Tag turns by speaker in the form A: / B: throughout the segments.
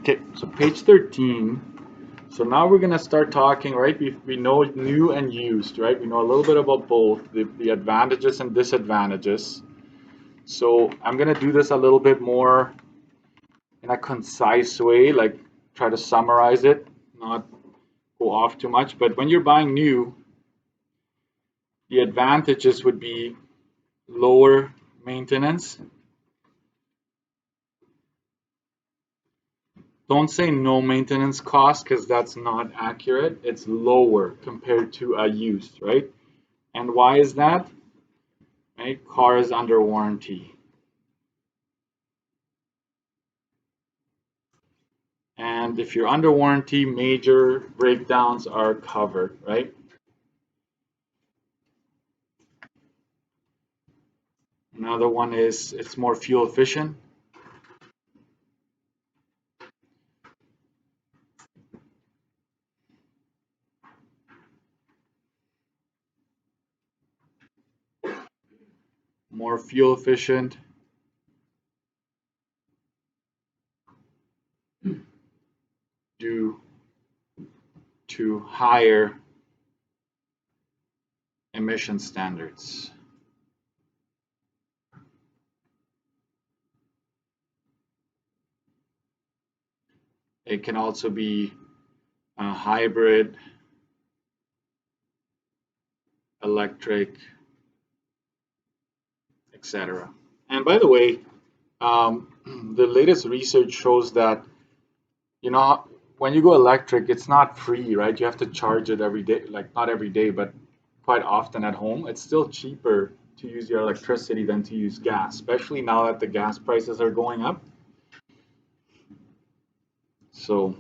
A: Okay, so page 13. So now we're gonna start talking, right? We know new and used, right? We know a little bit about both, the advantages and disadvantages. So I'm gonna do this a little bit more in a concise way, like try to summarize it, not go off too much. But when you're buying new, the advantages would be lower maintenance. Don't say no maintenance cost because that's not accurate. It's lower compared to a used, right? And why is that? Right? Car is under warranty. And if you're under warranty, major breakdowns are covered, right? Another one is it's more fuel efficient. More fuel efficient. Due to higher emission standards. It can also be a hybrid, electric, etc. And by the way, the latest research shows that, you know, when you go electric, it's not free, right? You have to charge it every day, like not every day, but quite often at home. It's still cheaper to use your electricity than to use gas, especially now that the gas prices are going up. So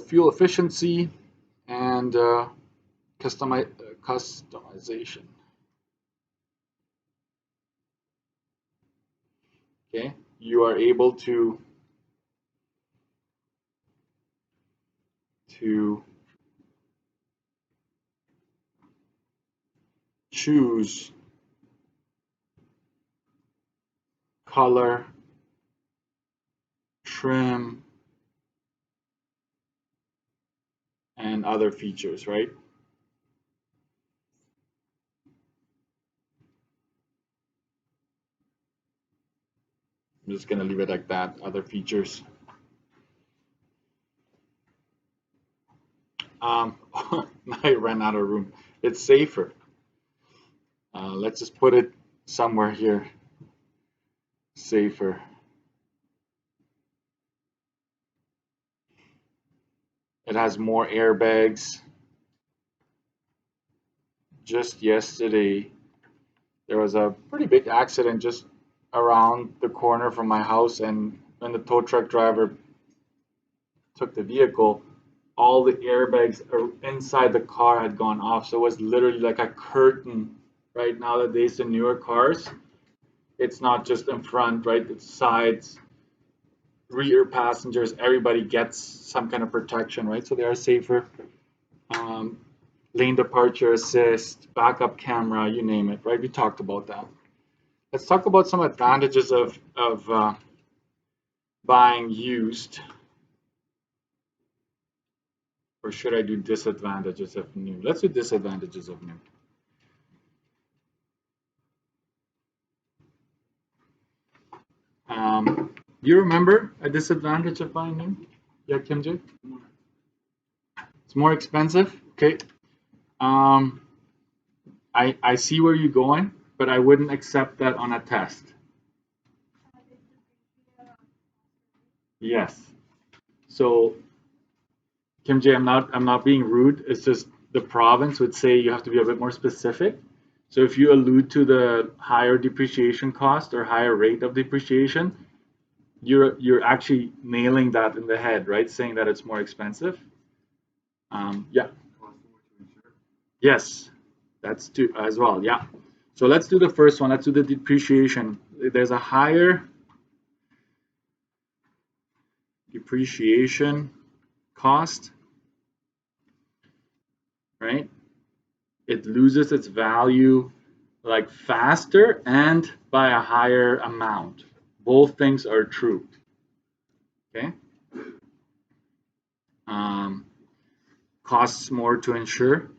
A: fuel efficiency and customization. Okay, you are able to choose color, trim, and other features, right? I'm just gonna leave it like that, other features. Now I ran out of room. It's safer. Let's just put it somewhere here. Safer. It has more airbags. Just yesterday, there was a pretty big accident just around the corner from my house, and when the tow truck driver took the vehicle, all the airbags inside the car had gone off. So it was literally like a curtain. Right, nowadays in newer cars, it's not just in front, right? It's sides, rear passengers, everybody gets some kind of protection, right? So they are safer. Lane departure assist, backup camera, you name it, right? We talked about that. Let's talk about some advantages of buying used. Or should I do disadvantages of new? Let's do disadvantages of new. Do you remember a disadvantage of buying new? Yeah, Kimji? It's more expensive. Okay. I see where you're going, but I wouldn't accept that on a test. Yes. So, Kimji, I'm not being rude. It's just the province would say you have to be a bit more specific. So if you allude to the higher depreciation cost or higher rate of depreciation, you're actually nailing that in the head, right? Saying that it's more expensive. Yeah. Yes, that's too as well. Yeah. So let's do the first one. Let's do the depreciation. There's a higher depreciation cost, right? It loses its value like faster and by a higher amount. Both things are true. Okay. Costs more to insure.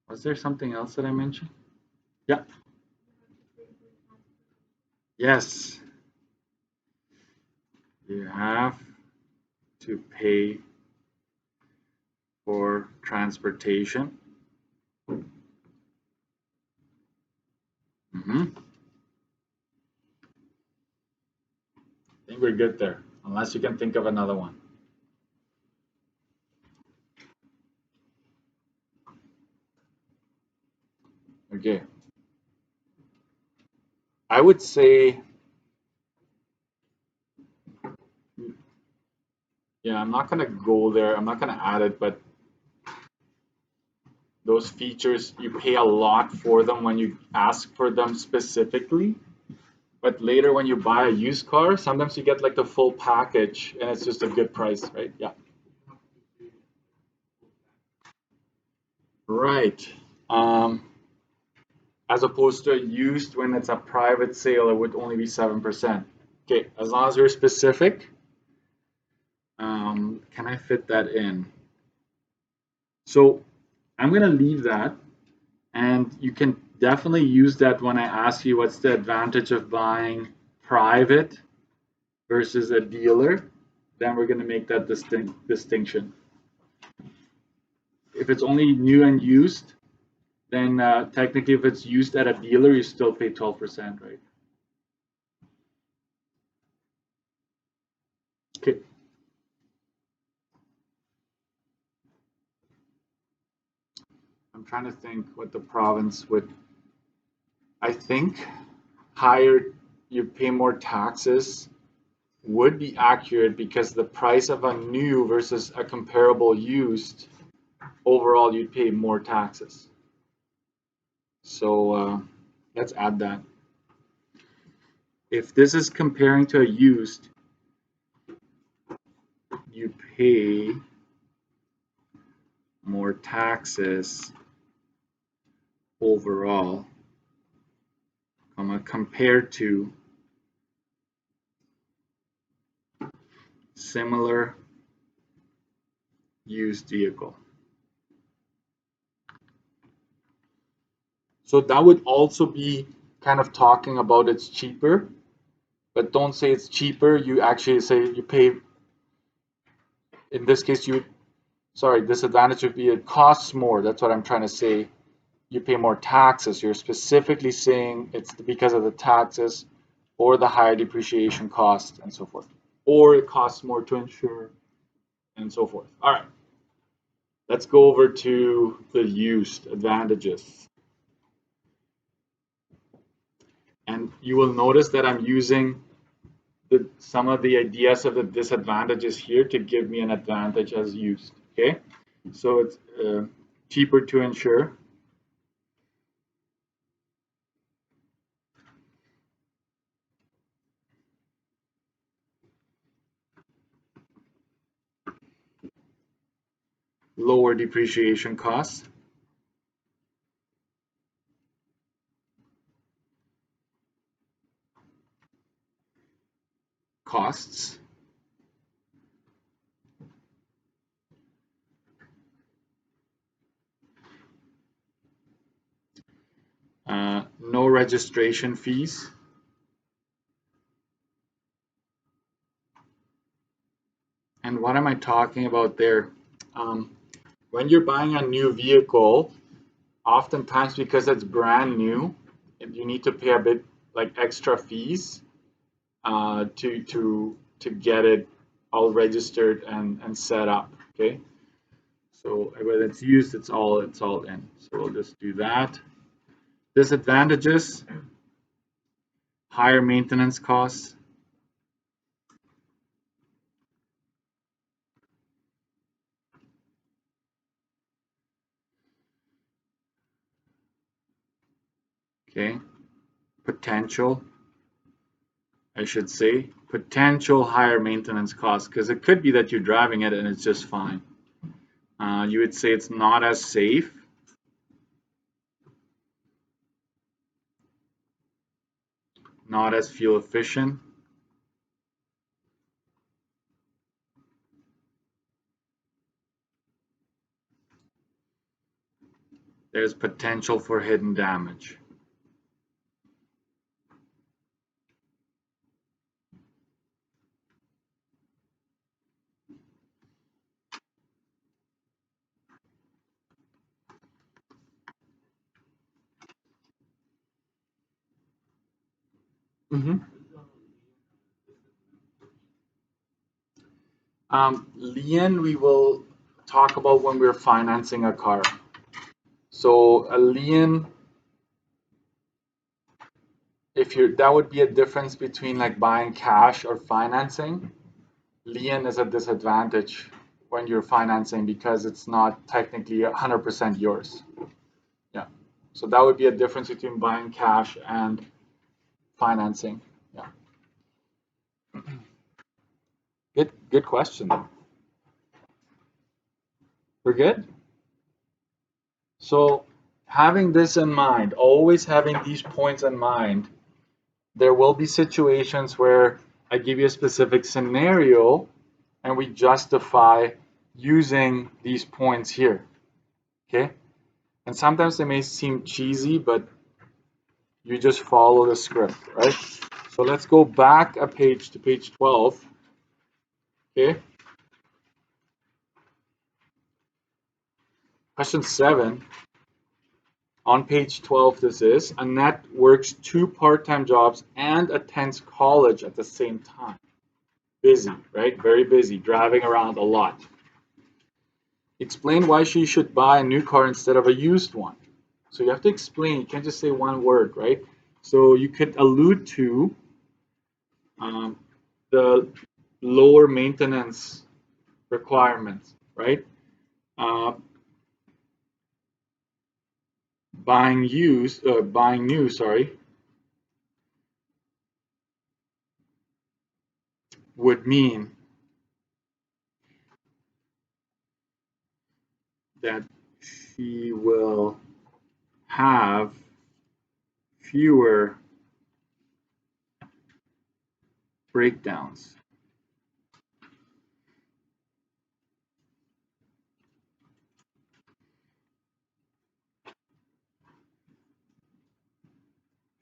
A: Was there something else that I mentioned? Yeah. Yes. You have to pay for transportation. I think we're good there, unless you can think of another one. Okay. I would say, yeah, I'm not gonna go there. I'm not gonna add it, but those features, you pay a lot for them when you ask for them specifically. But later when you buy a used car, sometimes you get like the full package and it's just a good price, right? Yeah. Right. Um, as opposed to a used when it's a private sale, it would only be 7%. Okay, as long as you're specific, can I fit that in? So I'm gonna leave that, and you can definitely use that when I ask you what's the advantage of buying private versus a dealer. Then we're gonna make that distinction. If it's only new and used, then technically if it's used at a dealer, you still pay 12%, right? Okay. I'm trying to think what the province would. I think higher, you pay more taxes would be accurate because the price of a new versus a comparable used, overall you'd pay more taxes. So let's add that. If this is comparing to a used, you pay more taxes overall, compared to similar used vehicle. So that would also be kind of talking about it's cheaper, but don't say it's cheaper. You actually say you pay, in this case, sorry, disadvantage would be it costs more. That's what I'm trying to say. You pay more taxes. You're specifically saying it's because of the taxes or the higher depreciation cost and so forth. Or it costs more to insure and so forth. All right, let's go over to the used advantages. And you will notice that I'm using some of the ideas of the disadvantages here to give me an advantage as used. Okay, so it's cheaper to insure. Lower depreciation costs. Costs. No registration fees. And what am I talking about there? When you're buying a new vehicle, oftentimes because it's brand new, you need to pay a bit like extra fees to get it all registered and set up. Okay, so whether it's used, it's all in. So we'll just do that. Disadvantages: higher maintenance costs. Okay, potential I should say, potential higher maintenance costs, because it could be that you're driving it and it's just fine. You would say it's not as safe. Not as fuel efficient. There's potential for hidden damage. Mm-hmm. Lien, we will talk about when we're financing a car. So a lien, if you're, that would be a difference between like buying cash or financing. Lien is a disadvantage when you're financing because it's not technically 100% yours. Yeah. So that would be a difference between buying cash and financing. Yeah. Good question. We're good? So having this in mind, always having these points in mind, there will be situations where I give you a specific scenario and we justify using these points here. Okay? And sometimes they may seem cheesy, but you just follow the script, right? So let's go back a page to page 12. Okay? Question 7. On page 12, this is Annette works 2 part-time jobs and attends college at the same time. Busy, right? Very busy, driving around a lot. Explain why she should buy a new car instead of a used one. So you have to explain. You can't just say one word, right? So you could allude to the lower maintenance requirements, right? Uh, buying new, sorry, would mean that she will have fewer breakdowns.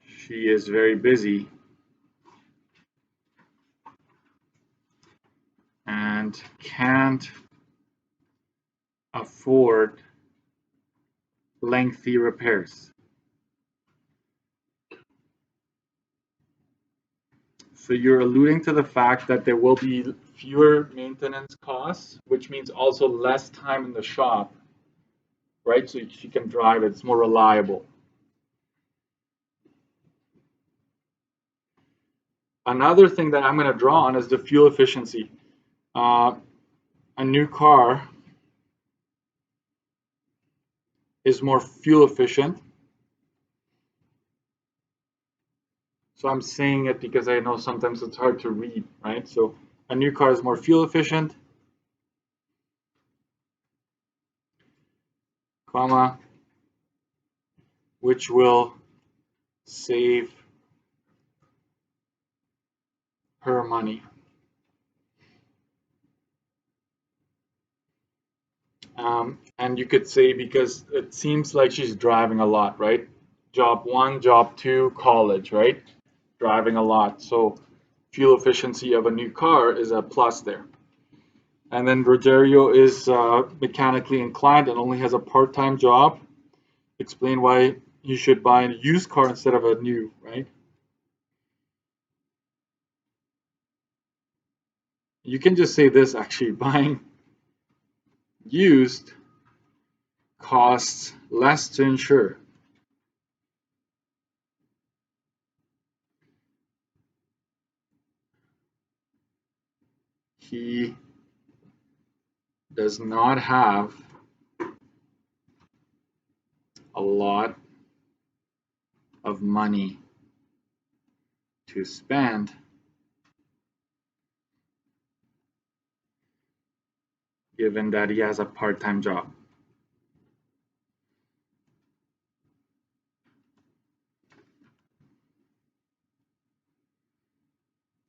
A: She is very busy and can't afford lengthy repairs. So you're alluding to the fact that there will be fewer maintenance costs, which means also less time in the shop, right? So she can drive it, it's more reliable. Another thing that I'm going to draw on is the fuel efficiency. A new car is more fuel efficient. So I'm saying it because I know sometimes it's hard to read, right? So a new car is more fuel efficient, comma, which will save her money. And you could say because it seems like she's driving a lot, right? Job 1, job 2, college, right? Driving a lot. So fuel efficiency of a new car is a plus there. And then Rogerio is mechanically inclined and only has a part-time job. Explain why you should buy a used car instead of a new, right? You can just say this actually, buying used costs less to insure. He does not have a lot of money to spend given that he has a part-time job.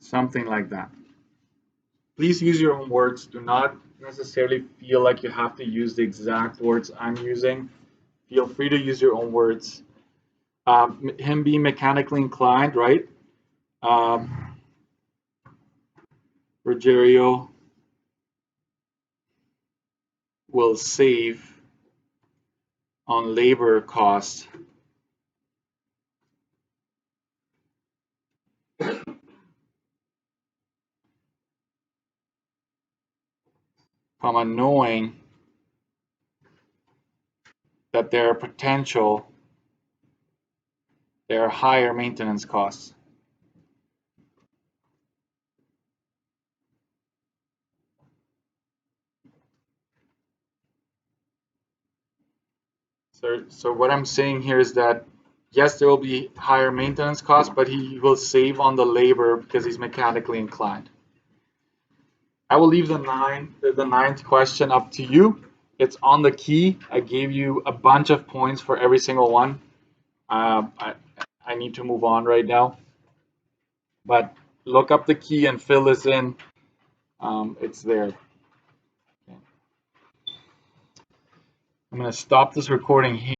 A: Something like that. Please use your own words. Do not necessarily feel like you have to use the exact words I'm using. Feel free to use your own words. Him being mechanically inclined, right? Rogerio will save on labor costs from knowing that there are higher maintenance costs. So what I'm saying here is that yes, there will be higher maintenance costs, but he will save on the labor because he's mechanically inclined. I will leave the ninth question up to you. It's on the key. I gave you a bunch of points for every single one. I need to move on right now, but look up the key and fill this in. It's there. Okay. I'm going to stop this recording here.